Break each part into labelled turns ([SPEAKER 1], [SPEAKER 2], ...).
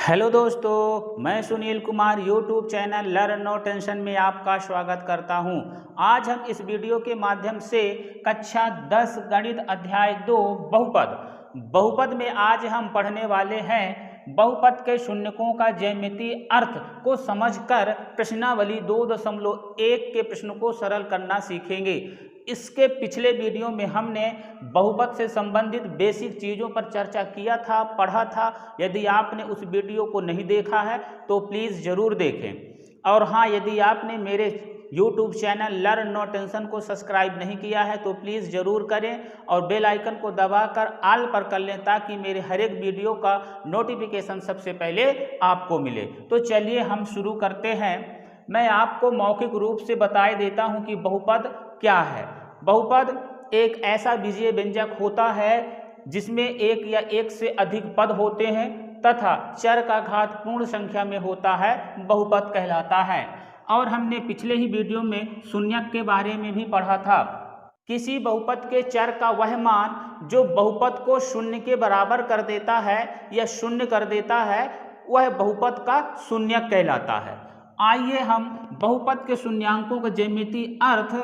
[SPEAKER 1] Hello दोस्तों, मैं Sunil Kumar YouTube channel learn no tension में आपका स्वागत करता हूं। आज हम इस वीडियो के माध्यम से कक्षा 10 गणित अध्याय 2 बहुपद में आज हम पढ़ने वाले हैं बहुपद के शून्यकों का ज्यामितीय अर्थ को समझकर प्रश्नावली 2.1 के प्रश्न को सरल करना सीखेंगे। इसके पिछले वीडियो में हमने बहुपद से संबंधित बेसिक चीज़ों पर चर्चा किया था, पढ़ा था। यदि आपने उस वीडियो को नहीं देखा है तो प्लीज़ ज़रूर देखें। और हाँ, यदि आपने मेरे YouTube channel learn no tension को सब्सक्राइब नहीं किया है तो प्लीज़ ज़रूर करें और बेल आइकन को दबाकर ऑल पर कर लें ताकि मेरे हर एक वीडियो का नोटिफिकेशन सबसे पहले आपको मिले। तो चलिए हम शुरू करते हैं। मैं आपको मौखिक रूप से बताए देता हूं कि बहुपद क्या है। बहुपद एक ऐसा बीजीय व्यंजक होता है जिसमें एक या एक से अधिक पद होते हैं तथा चर का घात पूर्ण संख्या में होता है, बहुपद कहलाता है। और हमने पिछले ही वीडियो में शून्यक के बारे में भी पढ़ा था। किसी बहुपद के चर का वह मान जो बहुपद को शून्य के बराबर कर देता है या शून्य कर देता है, वह बहुपद का शून्यक कहलाता है। आइए हम बहुपद के शून्यांकों का ज्यामितीय अर्थ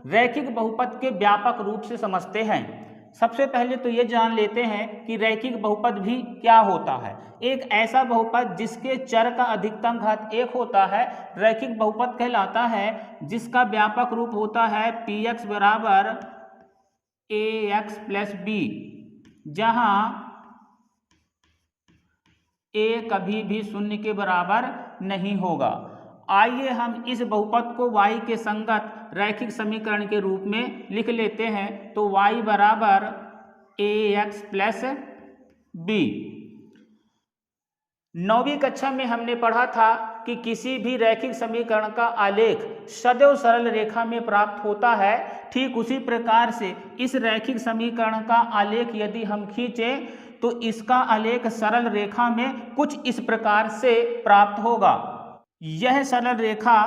[SPEAKER 1] रैखिक बहुपद के व्यापक रूप से समझते हैं। सबसे पहले तो ये जान लेते हैं कि रैखिक बहुपद भी क्या होता है। एक ऐसा बहुपद जिसके चर का अधिकतम घात 1 होता है रैखिक बहुपद कहलाता है, जिसका व्यापक रूप होता है px बराबर ax प्लस b, जहाँ a कभी भी शून्य के बराबर नहीं होगा। आइए हम इस बहुपद को y के संगत रैखिक समीकरण के रूप में लिख लेते हैं। तो y बराबर ax प्लस b। 9वीं कक्षा में हमने पढ़ा था कि किसी भी रैखिक समीकरण का आलेख सदैव सरल रेखा में प्राप्त होता है। ठीक उसी प्रकार से इस रैखिक समीकरण का आलेख यदि हम खींचें तो इसका आलेख सरल रेखा में कुछ इस प्रकार से प्राप्त होगा। यह सरल रेखा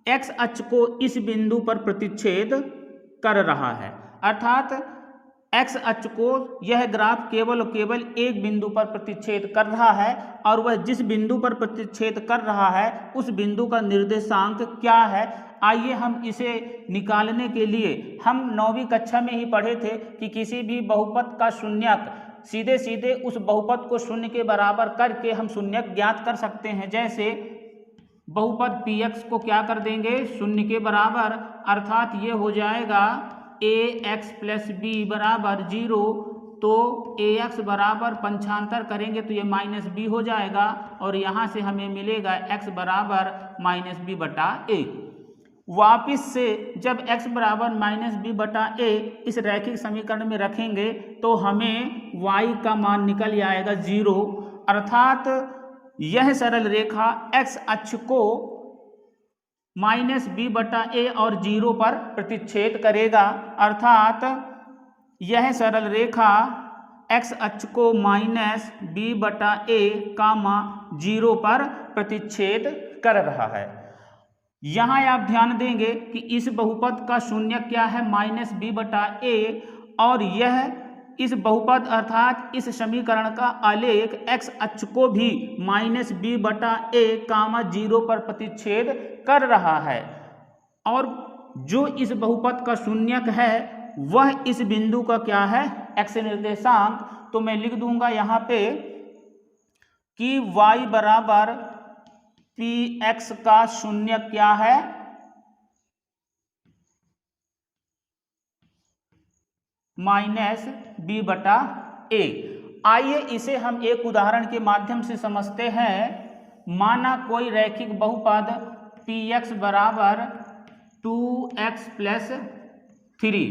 [SPEAKER 1] x अक्ष को इस बिंदु पर प्रतिच्छेद कर रहा है, अर्थात x अक्ष को यह ग्राफ केवल और केवल एक बिंदु पर प्रतिच्छेद कर रहा है और वह जिस बिंदु पर प्रतिच्छेद कर रहा है उस बिंदु का निर्देशांक क्या है। आइए हम इसे निकालने के लिए हम 9वीं कक्षा में ही पढ़े थे कि किसी भी बहुपद का शून्यक सीधे सीधे उस बहुपद को शून्य के बराबर करके हम शून्यक ज्ञात कर सकते हैं। जैसे बहुपद px को क्या कर देंगे, शून्य के बराबर, अर्थात ये हो जाएगा ax प्लस b बराबर 0। तो ax बराबर पंचांतर करेंगे तो ये माइनस b हो जाएगा और यहाँ से हमें मिलेगा x बराबर माइनस b बटा a। वापिस से जब x बराबर माइनस b बटा a इस रैखिक समीकरण में रखेंगे तो हमें y का मान निकल आएगा 0, अर्थात यह सरल रेखा x अक्ष को माइनस b बटा a और 0 पर प्रतिच्छेद करेगा, अर्थात यह सरल रेखा x अक्ष को माइनस b बटा a कामा 0 पर प्रतिच्छेद कर रहा है। यहाँ आप ध्यान देंगे कि इस बहुपद का शून्यक क्या है, माइनस b बटा a, और यह इस बहुपद अर्थात इस समीकरण का आलेख x अक्ष को भी माइनस b बटा a कामा 0 पर प्रतिच्छेद कर रहा है। और जो इस बहुपद का शून्यक है वह इस बिंदु का क्या है, x निर्देशांक। तो मैं लिख दूंगा यहाँ पे कि y बराबर px का शून्यक क्या है, माइनस b बटा a। आइए इसे हम एक उदाहरण के माध्यम से समझते हैं। माना कोई रैखिक बहुपद px बराबर 2x प्लस 3,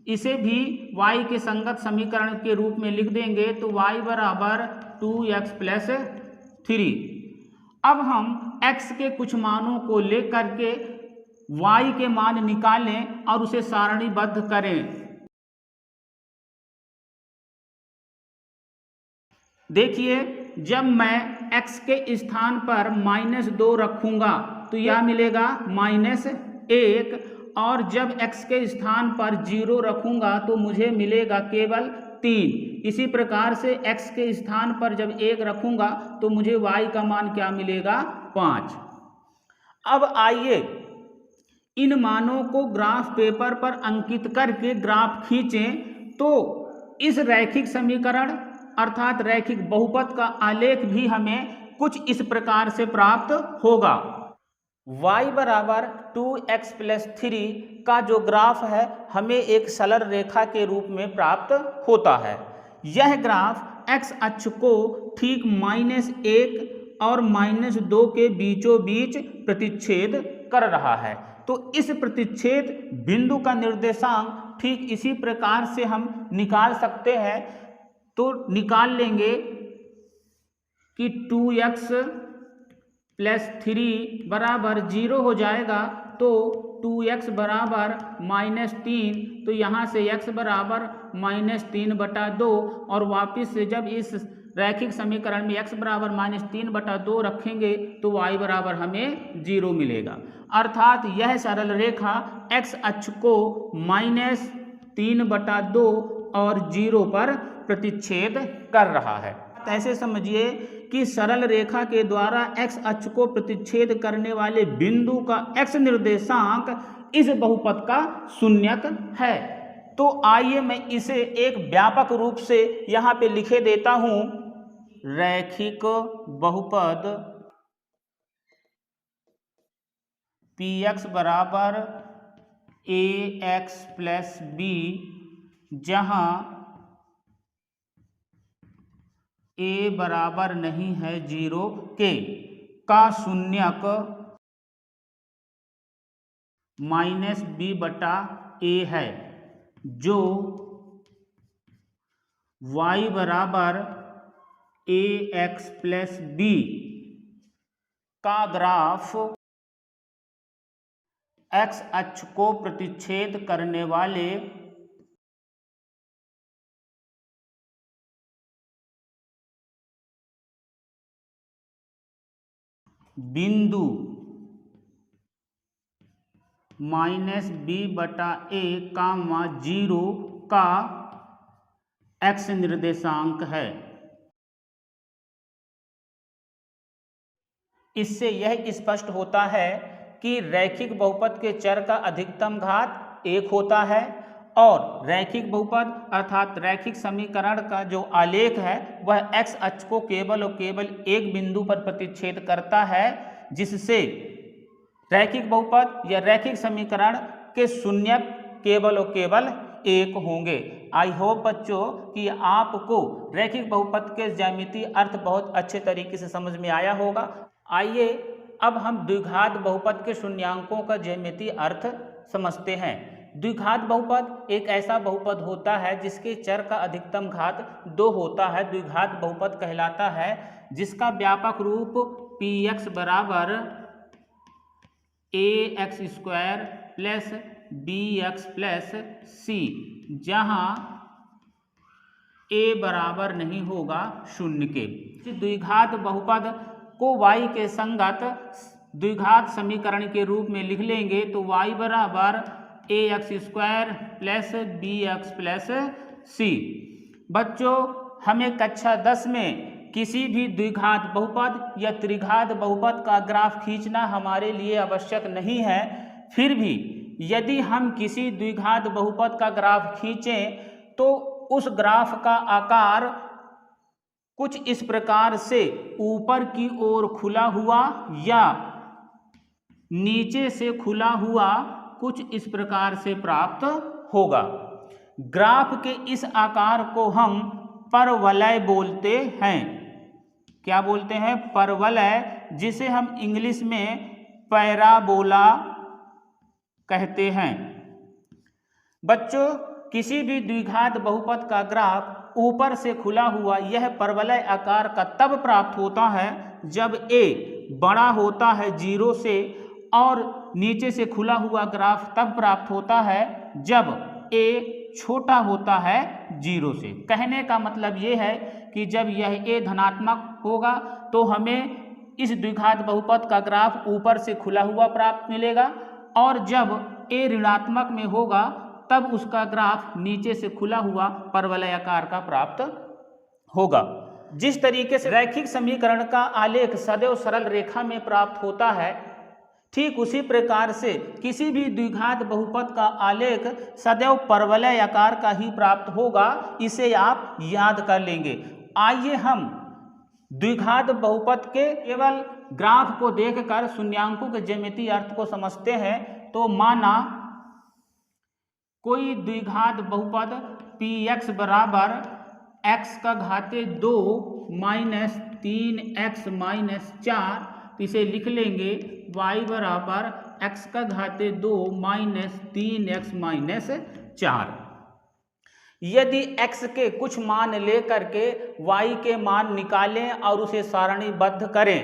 [SPEAKER 1] इसे भी y के संगत समीकरण के रूप में लिख देंगे तो y बराबर 2x प्लस 3। अब हम x के कुछ मानों को लेकर के y के मान निकालें और उसे सारणीबद्ध करें। देखिए, जब मैं x के स्थान पर -2 रखूंगा तो यह मिलेगा -1, और जब x के स्थान पर 0 रखूंगा तो मुझे मिलेगा केवल 3। इसी प्रकार से x के स्थान पर जब 1 रखूंगा तो मुझे y का मान क्या मिलेगा 5। अब आइए इन मानों को ग्राफ पेपर पर अंकित करके ग्राफ खींचें तो इस रैखिक समीकरण अर्थात रैखिक बहुपद का आलेख भी हमें कुछ इस प्रकार से प्राप्त होगा। y बराबर 2x + 3 का जो ग्राफ है हमें एक सरल रेखा के रूप में प्राप्त होता है। यह ग्राफ x अक्ष को ठीक -1 और -2 के बीचों बीच प्रतिच्छेद कर रहा है। तो इस प्रतिच्छेद बिंदु का निर्देशांक ठीक इसी प्रकार से हम निकाल सकते हैं। तो निकाल लेंगे कि 2x + 3 बराबर 0 हो जाएगा, तो 2x बराबर -3, तो यहाँ से x बराबर -3/2 और वापिस से जब इस रैखिक समीकरण में x बराबर -3/2 रखेंगे तो y बराबर हमें 0 मिलेगा। अर्थात यह सरल रेखा x अक्ष को -3/2 और 0 पर प्रतिच्छेद कर रहा है। ऐसे समझिए कि सरल रेखा के द्वारा x अक्ष को प्रतिच्छेद करने वाले बिंदु का x निर्देशांक इस बहुपद का शून्यक है। तो आइए मैं इसे एक व्यापक रूप से यहाँ पे लिखे देता हूँ। रैखिक बहुपद px बराबर ax + b, जहाँ a बराबर नहीं है 0 के, का शून्यक -b/a है, जो y बराबर ax + b का ग्राफ x अक्ष को प्रतिच्छेद करने वाले बिंदु -b/a, 0 का x निर्देशांक है। इससे यह स्पष्ट होता है कि रैखिक बहुपद के चर का अधिकतम घात 1 होता है और रैखिक बहुपद अर्थात रैखिक समीकरण का जो आलेख है वह x अक्ष को केवल और केवल एक बिंदु पर प्रतिच्छेद करता है, जिससे रैखिक बहुपद या रैखिक समीकरण के शून्यक केवल और केवल 1 होंगे। आई होप बच्चों कि आपको रैखिक बहुपद के ज्यामितीय अर्थ बहुत अच्छे तरीके से समझ में आया होगा। आइए अब हम द्विघात बहुपद के शून्यांकों का ज्यामितीय अर्थ समझते हैं। द्विघात बहुपद एक ऐसा बहुपद होता है जिसके चर का अधिकतम घात 2 होता है। द्विघात बहुपद कहलाता है जिसका व्यापक रूप px बराबर ax² + bx + c, जहाँ a बराबर नहीं होगा 0 के। द्विघात बहुपद को y के संगत द्विघात समीकरण के रूप में लिख लेंगे तो y बराबर ax² + bx + c। बच्चों हमें कक्षा 10 में किसी भी द्विघात बहुपद या त्रिघात बहुपद का ग्राफ खींचना हमारे लिए आवश्यक नहीं है। फिर भी यदि हम किसी द्विघात बहुपद का ग्राफ खींचें तो उस ग्राफ का आकार कुछ इस प्रकार से ऊपर की ओर खुला हुआ या नीचे से खुला हुआ कुछ इस प्रकार से प्राप्त होगा। ग्राफ के इस आकार को हम परवलय बोलते हैं। क्या बोलते हैं? परवलय, जिसे हम इंग्लिश में पैराबोला कहते हैं। बच्चों किसी भी द्विघात बहुपद का ग्राफ ऊपर से खुला हुआ यह परवलय आकार का तब प्राप्त होता है जब a बड़ा होता है 0 से, और नीचे से खुला हुआ ग्राफ तब प्राप्त होता है जब a छोटा होता है 0 से। कहने का मतलब ये है कि जब यह a धनात्मक होगा तो हमें इस द्विघात बहुपद का ग्राफ ऊपर से खुला हुआ प्राप्त मिलेगा, और जब a ऋणात्मक में होगा तब उसका ग्राफ नीचे से खुला हुआ परवलय आकार का प्राप्त होगा। जिस तरीके से रैखिक समीकरण का आलेख सदैव सरल रेखा में प्राप्त होता है, ठीक उसी प्रकार से किसी भी द्विघात बहुपद का आलेख सदैव परवलय आकार का ही प्राप्त होगा। इसे आप याद कर लेंगे। आइए हम द्विघात बहुपद के केवल ग्राफ को देखकर शून्यांकों के ज्यामितीय अर्थ को समझते हैं। तो माना कोई द्विघात बहुपद px बराबर x का घाते 2 माइनस 3x माइनस 4, इसे लिख लेंगे y बराबर x का घाते 2 माइनस 3x माइनस 4। यदि x के कुछ मान लेकर के y के मान निकालें और उसे सारणीबद्ध करें,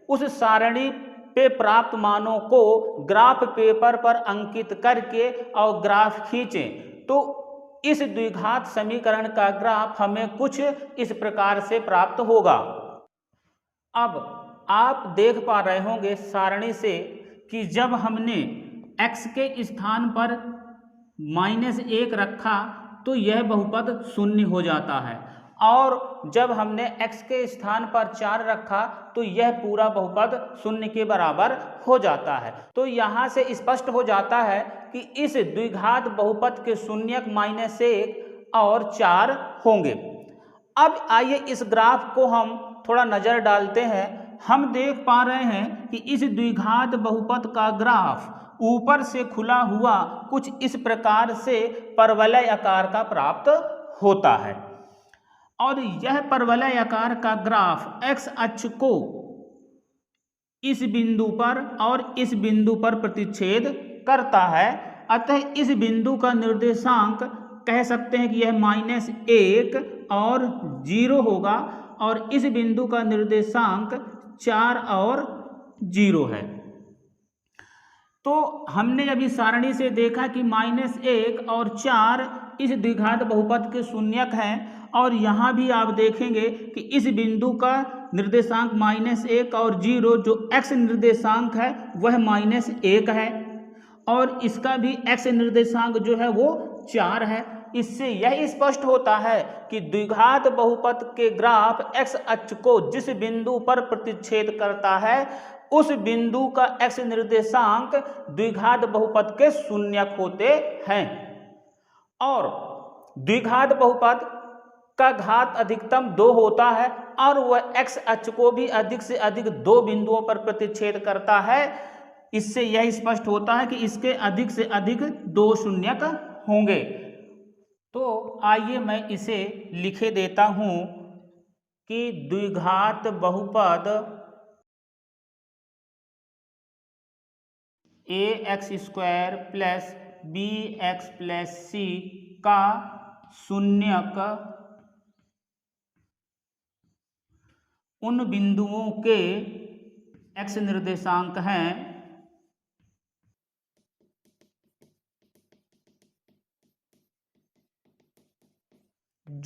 [SPEAKER 1] उस सारणी पे प्राप्त मानों को ग्राफ पेपर पर अंकित करके और ग्राफ खींचें, तो इस द्विघात समीकरण का ग्राफ हमें कुछ इस प्रकार से प्राप्त होगा। अब आप देख पा रहे होंगे सारणी से कि जब हमने x के स्थान पर -1 रखा तो यह बहुपद शून्य हो जाता है, और जब हमने x के स्थान पर 4 रखा तो यह पूरा बहुपद शून्य के बराबर हो जाता है। तो यहाँ से स्पष्ट हो जाता है कि इस द्विघात बहुपद के शून्यक -1 और 4 होंगे। अब आइए इस ग्राफ को हम थोड़ा नज़र डालते हैं। हम देख पा रहे हैं कि इस द्विघात बहुपद का ग्राफ ऊपर से खुला हुआ कुछ इस प्रकार से परवलय आकार का प्राप्त होता है, और यह परवलय आकार का ग्राफ x अक्ष को इस बिंदु पर और इस बिंदु पर प्रतिच्छेद करता है। अतः इस बिंदु का निर्देशांक कह सकते हैं कि यह -1 और 0 होगा, और इस बिंदु का निर्देशांक 4 और 0 है। तो हमने अभी सारणी से देखा कि -1 और 4 इस द्विघात बहुपद के शून्यक हैं, और यहाँ भी आप देखेंगे कि इस बिंदु का निर्देशांक -1 और 0, जो x निर्देशांक है वह -1 है, और इसका भी x निर्देशांक जो है वो 4 है। इससे यह स्पष्ट होता है कि द्विघात बहुपद के ग्राफ x अक्ष को जिस बिंदु पर प्रतिच्छेद करता है उस बिंदु का x निर्देशांक द्विघात बहुपद के शून्यक होते हैं, और द्विघात बहुपद का घात अधिकतम 2 होता है, और वह x अक्ष को भी अधिक से अधिक 2 बिंदुओं पर प्रतिच्छेद करता है। इससे यह स्पष्ट होता है कि इसके अधिक से अधिक 2 शून्यक होंगे। तो आइए मैं इसे लिखे देता हूं कि द्विघात बहुपद ax² plus bx plus c का शून्यक उन बिंदुओं के x निर्देशांक हैं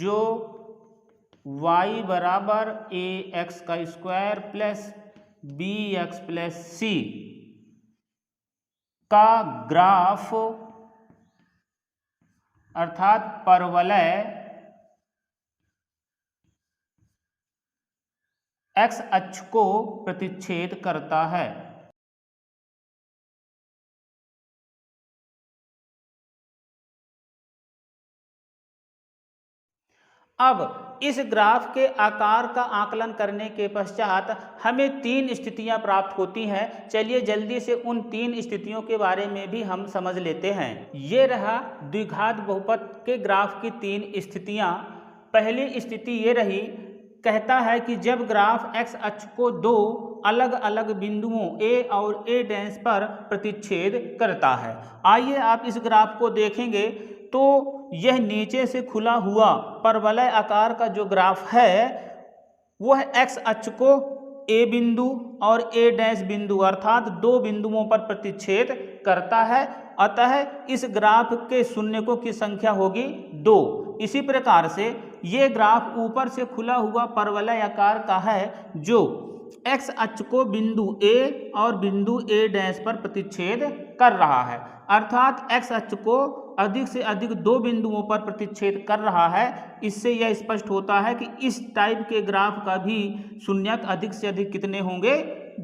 [SPEAKER 1] जो y बराबर ax² plus bx plus c का ग्राफ अर्थात परवलय x अक्ष को प्रतिच्छेद करता है। अब इस ग्राफ के आकार का आकलन करने के पश्चात हमें 3 स्थितियां प्राप्त होती हैं। चलिए जल्दी से उन 3 स्थितियों के बारे में भी हम समझ लेते हैं। ये रहा द्विघात बहुपद के ग्राफ की 3 स्थितियां। पहली स्थिति ये रही, कहता है कि जब ग्राफ x अक्ष को 2 अलग अलग बिंदुओं a और a' पर प्रतिच्छेद करता है। आइए आप इस ग्राफ को देखेंगे तो यह नीचे से खुला हुआ परवलय आकार का जो ग्राफ है वह x अक्ष को a बिंदु और a' बिंदु अर्थात 2 बिंदुओं पर प्रतिच्छेद करता है। अतः इस ग्राफ के शून्यकों की संख्या होगी 2। इसी प्रकार से ये ग्राफ ऊपर से खुला हुआ परवलय आकार का है जो x अक्ष को बिंदु a और बिंदु a' पर प्रतिच्छेद कर रहा है, अर्थात x अक्ष को अधिक से अधिक दो बिंदुओं पर प्रतिच्छेद कर रहा है, इससे यह स्पष्ट होता है कि इस टाइप के ग्राफ का भी शून्यक अधिक से अधिक कितने होंगे,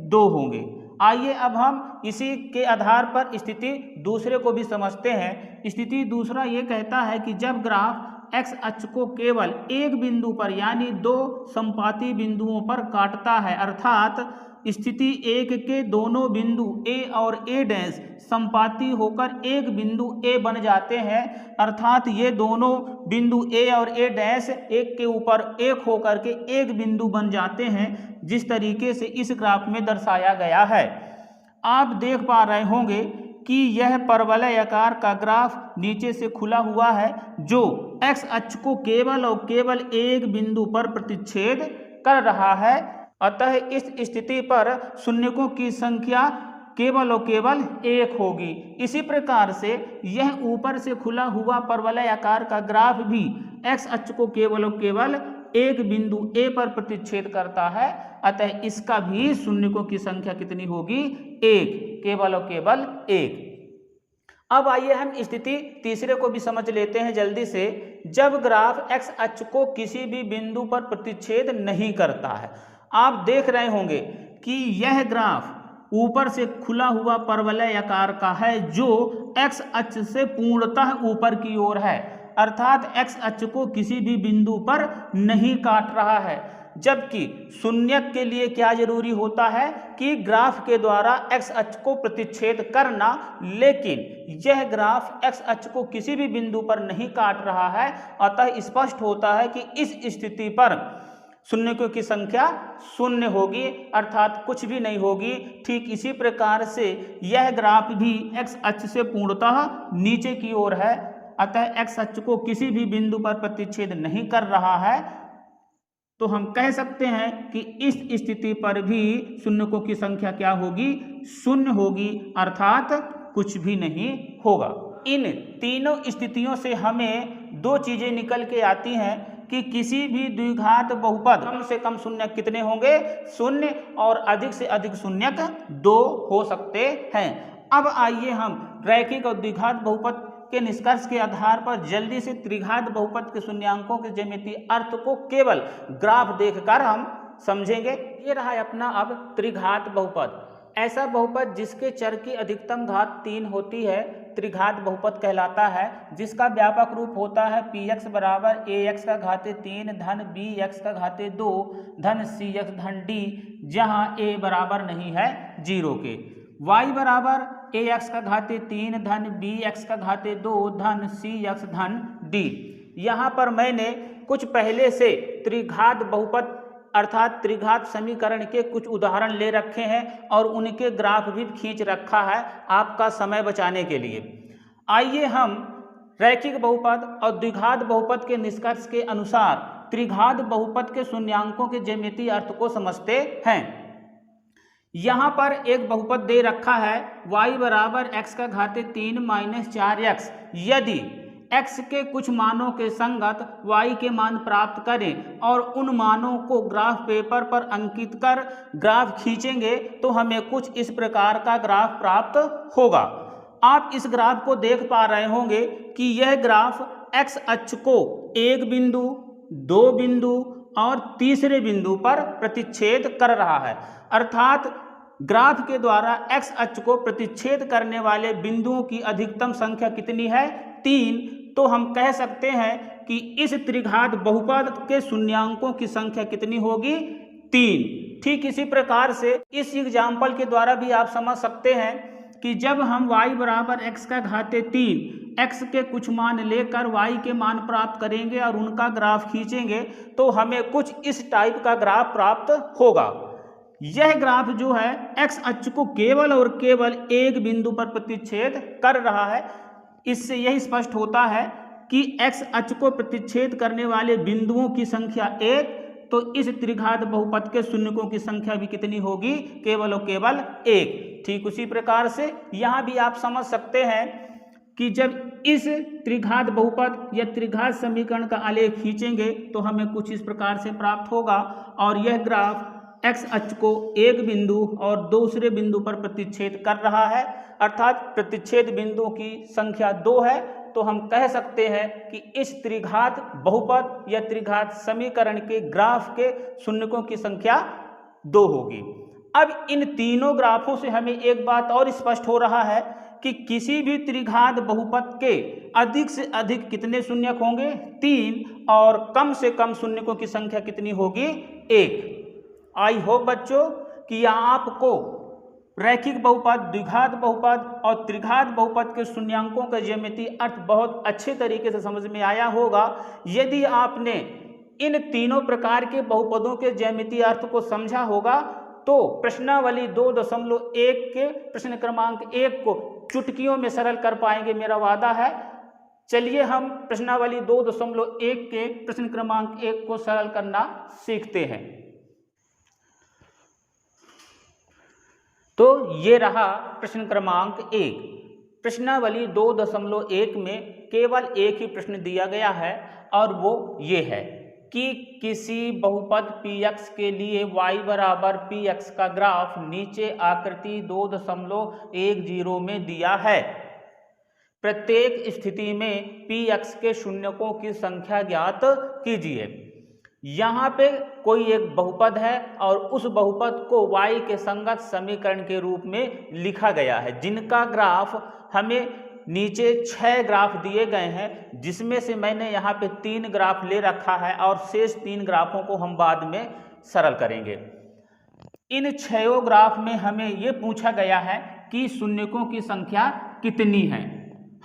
[SPEAKER 1] 2 होंगे। आइए अब हम इसी के आधार पर स्थिति दूसरे को भी समझते हैं। स्थिति दूसरा ये कहता है कि जब ग्राफ एक्स अक्ष को केवल एक बिंदु पर यानी दो संपाती बिंदुओं पर काटता है, अर्थात स्थिति एक के दोनों बिंदु ए और ए डैश संपाती होकर एक बिंदु ए बन जाते हैं, अर्थात ये दोनों बिंदु ए और ए डैश एक के ऊपर एक होकर के एक बिंदु बन जाते हैं, जिस तरीके से इस ग्राफ में दर्शाया गया है। आप देख पा रहे होंगे कि यह परवलय आकार का ग्राफ नीचे से खुला हुआ है, जो एक्स अक्ष को केवल और केवल एक बिंदु पर प्रतिच्छेद कर रहा है। अतः इस स्थिति पर शून्यकों की संख्या केवल और केवल 1 होगी। इसी प्रकार से यह ऊपर से खुला हुआ परवलय आकार का ग्राफ भी एक्स अक्ष को केवल और केवल एक बिंदु ए पर प्रतिच्छेद करता है, अतः इसका भी शून्यकों की संख्या कितनी होगी, 1, केवल और केवल 1। अब आइए हम स्थिति तीसरे को भी समझ लेते हैं जल्दी से। जब ग्राफ एक्स अक्ष को किसी भी बिंदु पर प्रतिच्छेद नहीं करता है, आप देख रहे होंगे कि यह ग्राफ ऊपर से खुला हुआ परवलय आकार का है, जो एक्स अक्ष से पूर्णतः ऊपर की ओर है, अर्थात एक्स अक्ष को किसी भी बिंदु पर नहीं काट रहा है। जबकि शून्यक के लिए क्या जरूरी होता है कि ग्राफ के द्वारा एक्स अक्ष को प्रतिच्छेद करना, लेकिन यह ग्राफ एक्स अक्ष को किसी भी बिंदु पर नहीं काट रहा है, अतः स्पष्ट होता है कि इस स्थिति पर शून्यकों की संख्या 0 होगी, अर्थात कुछ भी नहीं होगी। ठीक इसी प्रकार से यह ग्राफ भी एक्स अक्ष से पूर्णतः नीचे की ओर है, अतः एक्स अक्ष को किसी भी बिंदु पर प्रतिच्छेद नहीं कर रहा है, तो हम कह सकते हैं कि इस स्थिति पर भी शून्यकों की संख्या क्या होगी, 0 होगी, अर्थात कुछ भी नहीं होगा। इन तीनों स्थितियों से हमें दो चीजें निकल के आती हैं कि किसी भी द्विघात बहुपद कम से कम शून्यक कितने होंगे, 0, और अधिक से अधिक शून्यक 2 हो सकते हैं। अब आइए हम रैखिक और द्विघात बहुपद के निष्कर्ष के आधार पर जल्दी से त्रिघात बहुपद के शून्यांकों के ज्यामितीय अर्थ को केवल ग्राफ देखकर हम समझेंगे। ये रहा अपना अब त्रिघात बहुपद, ऐसा बहुपद जिसके चर की अधिकतम घात 3 होती है त्रिघात बहुपद कहलाता है, जिसका व्यापक रूप होता है px बराबर ax का घाते 3 धन bx का घाते 2 धन cx धन d, जहाँ a बराबर नहीं है 0 के। y बराबर ax का घाते 3 धन bx का घाते 2 धन cx धन d। यहाँ पर मैंने कुछ पहले से त्रिघात बहुपद अर्थात त्रिघात समीकरण के कुछ उदाहरण ले रखे हैं और उनके ग्राफ भी खींच रखा है आपका समय बचाने के लिए। आइए हम रैखिक बहुपद और द्विघात बहुपद के निष्कर्ष के अनुसार त्रिघात बहुपद के शून्यांकों के ज्यामितीय अर्थ को समझते हैं। यहाँ पर एक बहुपद दे रखा है y बराबर x का घाते 3 माइनस 4x, यदि x के कुछ मानों के संगत y के मान प्राप्त करें और उन मानों को ग्राफ पेपर पर अंकित कर ग्राफ खींचेंगे तो हमें कुछ इस प्रकार का ग्राफ प्राप्त होगा। आप इस ग्राफ को देख पा रहे होंगे कि यह ग्राफ x अक्ष को एक बिंदु, दो बिंदु और तीसरे बिंदु पर प्रतिच्छेद कर रहा है, अर्थात ग्राफ के द्वारा x अक्ष को प्रतिच्छेद करने वाले बिंदुओं की अधिकतम संख्या कितनी है, 3। तो हम कह सकते हैं कि इस त्रिघात बहुपद के शून्यांकों की संख्या कितनी होगी, 3। ठीक इसी प्रकार से इस एग्जाम्पल के द्वारा भी आप समझ सकते हैं कि जब हम y बराबर x का घाते 3 x के कुछ मान लेकर y के मान प्राप्त करेंगे और उनका ग्राफ खींचेंगे तो हमें कुछ इस टाइप का ग्राफ प्राप्त होगा। यह ग्राफ जो है x अक्ष को केवल और केवल एक बिंदु पर प्रतिच्छेद कर रहा है। इससे यह स्पष्ट होता है कि x अक्ष को प्रतिच्छेद करने वाले बिंदुओं की संख्या 1, तो इस त्रिघात बहुपद के शून्यकों की संख्या भी कितनी होगी, केवल और केवल 1। ठीक उसी प्रकार से यहाँ भी आप समझ सकते हैं कि जब इस त्रिघात बहुपद या त्रिघात समीकरण का आलेख खींचेंगे तो हमें कुछ इस प्रकार से प्राप्त होगा और यह ग्राफ x अक्ष को एक बिंदु और दूसरे बिंदु पर प्रतिच्छेद कर रहा है, अर्थात प्रतिच्छेद बिंदुओं की संख्या 2 है, तो हम कह सकते हैं कि इस त्रिघात बहुपद या त्रिघात समीकरण के ग्राफ के शून्यकों की संख्या 2 होगी। अब इन तीनों ग्राफों से हमें एक बात और स्पष्ट हो रहा है कि किसी भी त्रिघात बहुपद के अधिक से अधिक कितने शून्यक होंगे, 3, और कम से कम शून्यकों की संख्या कितनी होगी, 1। आई होप बच्चों कि आपको रैखिक बहुपद, द्विघात बहुपद और त्रिघात बहुपद के शून्यांकों का ज्यामितीय अर्थ बहुत अच्छे तरीके से समझ में आया होगा। यदि आपने इन तीनों प्रकार के बहुपदों के ज्यामितीय अर्थ को समझा होगा तो प्रश्नावली 2.1 के प्रश्न क्रमांक 1 को चुटकियों में सरल कर पाएंगे, मेरा वादा है। चलिए हम प्रश्नावली 2.1 के प्रश्न क्रमांक 1 को सरल करना सीखते हैं। तो ये रहा प्रश्न क्रमांक 1। प्रश्नावली 2.1 में केवल एक ही प्रश्न दिया गया है और वो ये है कि किसी बहुपद px के लिए y बराबर px का ग्राफ नीचे आकृति 2.10 में दिया है। प्रत्येक स्थिति में px के शून्यकों की संख्या ज्ञात कीजिए। यहाँ पे कोई एक बहुपद है और उस बहुपद को y के संगत समीकरण के रूप में लिखा गया है, जिनका ग्राफ हमें नीचे 6 ग्राफ दिए गए हैं, जिसमें से मैंने यहाँ पे 3 ग्राफ ले रखा है और शेष 3 ग्राफों को हम बाद में सरल करेंगे। इन 6 ग्राफ में हमें ये पूछा गया है कि शून्यकों की संख्या कितनी है।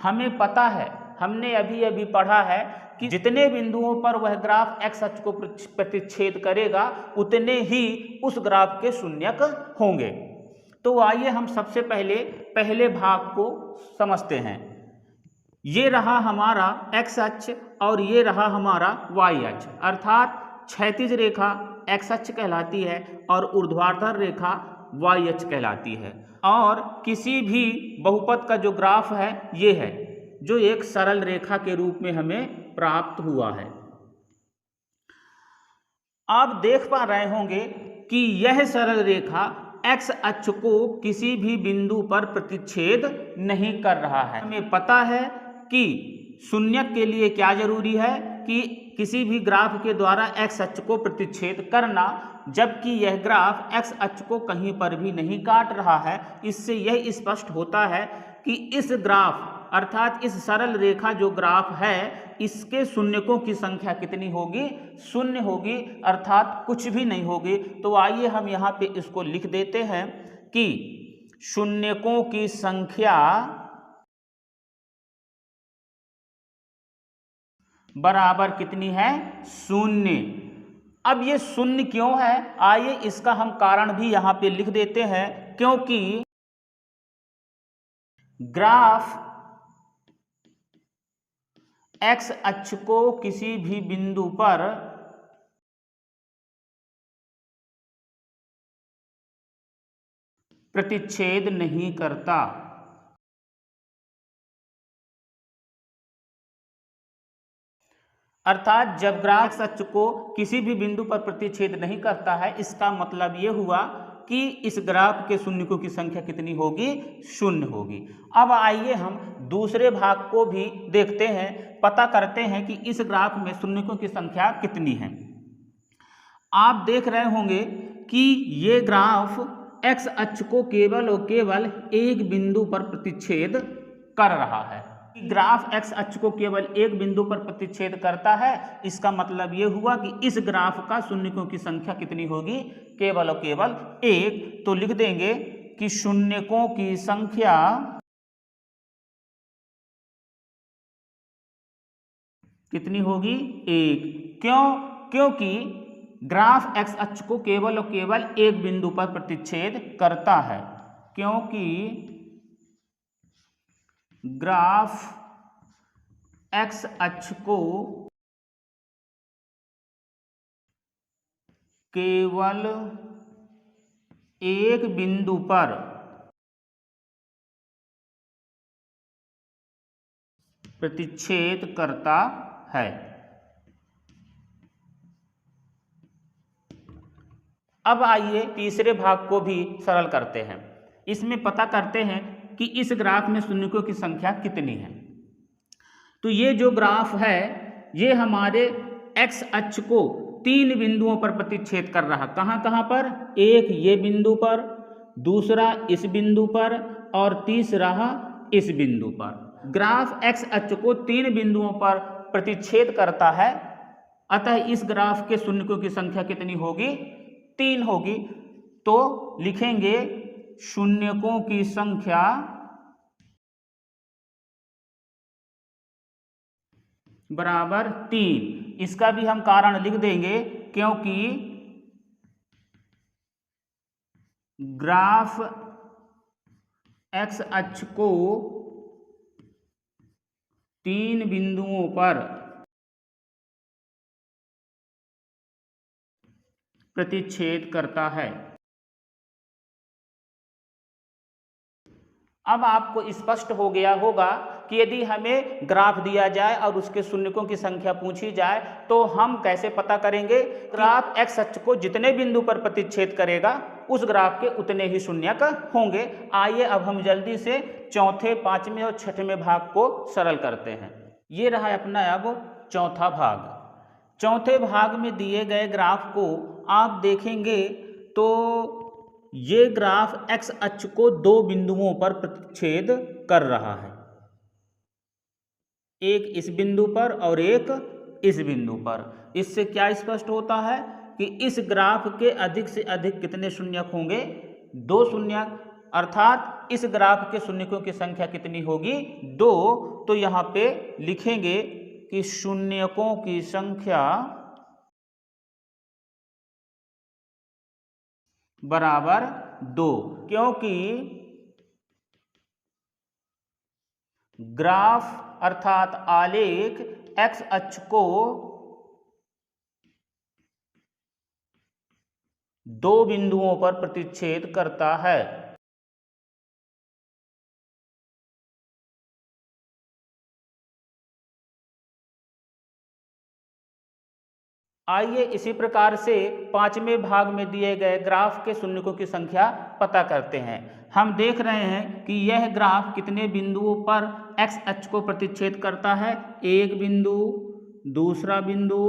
[SPEAKER 1] हमें पता है, हमने अभी अभी पढ़ा है कि जितने बिंदुओं पर वह ग्राफ x अक्ष को प्रतिच्छेद करेगा उतने ही उस ग्राफ के शून्यक होंगे। तो आइए हम सबसे पहले भाग को समझते हैं। ये रहा हमारा x अक्ष और ये रहा हमारा y अक्ष, अर्थात क्षैतिज रेखा x अक्ष कहलाती है और ऊर्ध्वाधर रेखा y अक्ष कहलाती है। और किसी भी बहुपद का जो ग्राफ है ये है, जो एक सरल रेखा के रूप में हमें प्राप्त हुआ है। आप देख पा रहे होंगे कि यह सरल रेखा x अक्ष को किसी भी बिंदु पर प्रतिच्छेद नहीं कर रहा है। हमें पता है कि शून्यक के लिए क्या जरूरी है कि किसी भी ग्राफ के द्वारा x अक्ष को प्रतिच्छेद करना, जबकि यह ग्राफ x अक्ष को कहीं पर भी नहीं काट रहा है। इससे यह स्पष्ट होता है कि इस ग्राफ अर्थात इस सरल रेखा जो ग्राफ है इसके शून्यकों की संख्या कितनी होगी, 0 होगी, अर्थात कुछ भी नहीं होगी। तो आइए हम यहाँ पे इसको लिख देते हैं कि शून्यकों की संख्या बराबर कितनी है, 0। अब ये 0 क्यों है, आइए इसका हम कारण भी यहाँ पे लिख देते हैं। क्योंकि ग्राफ x अक्ष को किसी भी बिंदु पर प्रतिच्छेद नहीं करता। अर्थात जब ग्राफ x अक्ष को किसी भी बिंदु पर प्रतिच्छेद नहीं करता है, इसका मतलब ये हुआ कि इस ग्राफ के शून्यकों की संख्या कितनी होगी, 0 होगी। अब आइए हम दूसरे भाग को भी देखते हैं, पता करते हैं कि इस ग्राफ में शून्यकों की संख्या कितनी है। आप देख रहे होंगे कि ये ग्राफ x अक्ष को केवल और केवल एक बिंदु पर प्रतिच्छेद कर रहा है। ग्राफ x अक्ष को केवल एक बिंदु पर प्रतिच्छेद करता है, इसका मतलब ये हुआ कि इस ग्राफ का शून्यकों की संख्या कितनी होगी, केवल और केवल 1। तो लिख देंगे कि शून्यकों की संख्या कितनी होगी, 1। क्यों? क्योंकि ग्राफ x अक्ष को केवल और केवल एक बिंदु पर प्रतिच्छेद करता है। क्योंकि ग्राफ x अक्ष को केवल एक बिंदु पर प्रतिच्छेद करता है। अब आइए तीसरे भाग को भी सरल करते हैं। इसमें पता करते हैं कि इस ग्राफ में शून्यकों की संख्या कितनी है। तो ये जो ग्राफ है ये हमारे एक्स अक्ष को 3 बिंदुओं पर प्रतिच्छेद कर रहा। कहाँ कहाँ पर? एक ये बिंदु पर, दूसरा इस बिंदु पर और तीसरा इस बिंदु पर। ग्राफ एक्स अक्ष को 3 बिंदुओं पर प्रतिच्छेद करता है, अतः इस ग्राफ के शून्यकों की संख्या कितनी होगी? 3 होगी। तो लिखेंगे शून्यकों की संख्या बराबर 3। इसका भी हम कारण लिख देंगे, क्योंकि ग्राफ एक्स अक्ष को 3 बिंदुओं पर प्रतिच्छेद करता है। अब आपको स्पष्ट हो गया होगा कि यदि हमें ग्राफ दिया जाए और उसके शून्यकों की संख्या पूछी जाए तो हम कैसे पता करेंगे? ग्राफ एक्स अक्ष को जितने बिंदु पर प्रतिच्छेद करेगा उस ग्राफ के उतने ही शून्यक होंगे। आइए अब हम जल्दी से चौथे, पांचवें और छठवें भाग को सरल करते हैं। ये रहा अपना अब चौथा भाग। चौथे भाग में दिए गए ग्राफ को आप देखेंगे तो ये ग्राफ एक्स अक्ष को 2 बिंदुओं पर प्रतिच्छेद कर रहा है, एक इस बिंदु पर और एक इस बिंदु पर। इससे क्या स्पष्ट होता है कि इस ग्राफ के अधिक से अधिक कितने शून्यक होंगे? 2 शून्यक, अर्थात इस ग्राफ के शून्यकों की संख्या कितनी होगी? 2। तो यहाँ पे लिखेंगे कि शून्यकों की संख्या बराबर 2, क्योंकि ग्राफ अर्थात आलेख एक्स अक्ष को 2 बिंदुओं पर प्रतिच्छेद करता है। आइए इसी प्रकार से पांचवें भाग में दिए गए ग्राफ के शून्यकों की संख्या पता करते हैं। हम देख रहे हैं कि यह ग्राफ कितने बिंदुओं पर एक्स अक्ष को प्रतिच्छेद करता है? एक बिंदु, दूसरा बिंदु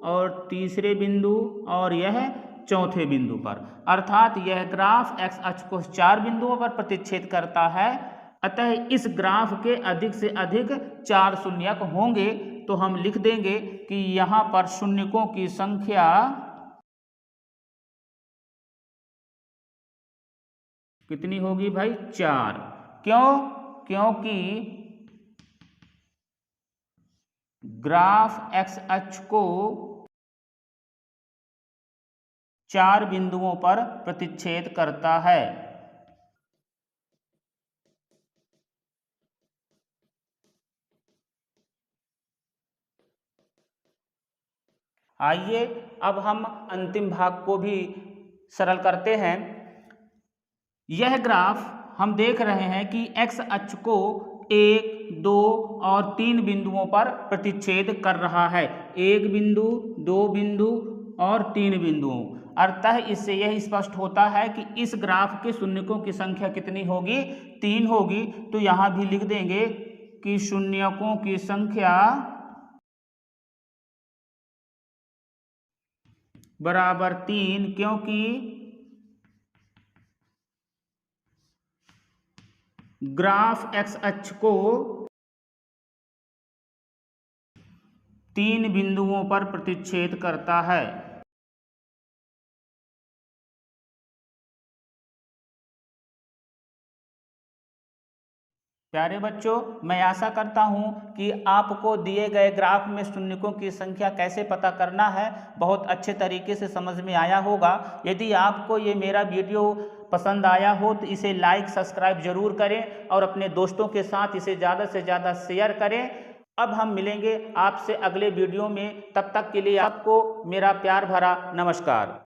[SPEAKER 1] और तीसरे बिंदु और यह चौथे बिंदु पर। अर्थात यह ग्राफ एक्स अक्ष को 4 बिंदुओं पर प्रतिच्छेद करता है, अतः इस ग्राफ के अधिक से अधिक 4 शून्यक होंगे। तो हम लिख देंगे कि यहाँ पर शून्यकों की संख्या कितनी होगी भाई? 4। क्यों? क्योंकि ग्राफ एक्स अक्ष को 4 बिंदुओं पर प्रतिच्छेद करता है। आइए अब हम अंतिम भाग को भी सरल करते हैं। यह ग्राफ हम देख रहे हैं कि एक्स अक्ष को 1, 2 और 3 बिंदुओं पर प्रतिच्छेद कर रहा है। 1 बिंदु, 2 बिंदु और 3 बिंदुओं। अतः इससे यह स्पष्ट होता है कि इस ग्राफ के शून्यकों की संख्या कितनी होगी? 3 होगी। तो यहाँ भी लिख देंगे कि शून्यकों की संख्या बराबर 3, क्योंकि ग्राफ एक्स अक्ष को 3 बिंदुओं पर प्रतिच्छेद करता है। प्यारे बच्चों, मैं आशा करता हूं कि आपको दिए गए ग्राफ में शून्यकों की संख्या कैसे पता करना है बहुत अच्छे तरीके से समझ में आया होगा। यदि आपको ये मेरा वीडियो पसंद आया हो तो इसे लाइक, सब्सक्राइब जरूर करें और अपने दोस्तों के साथ इसे ज़्यादा से ज़्यादा शेयर करें। अब हम मिलेंगे आपसे अगले वीडियो में, तब तक के लिए आपको मेरा प्यार भरा नमस्कार।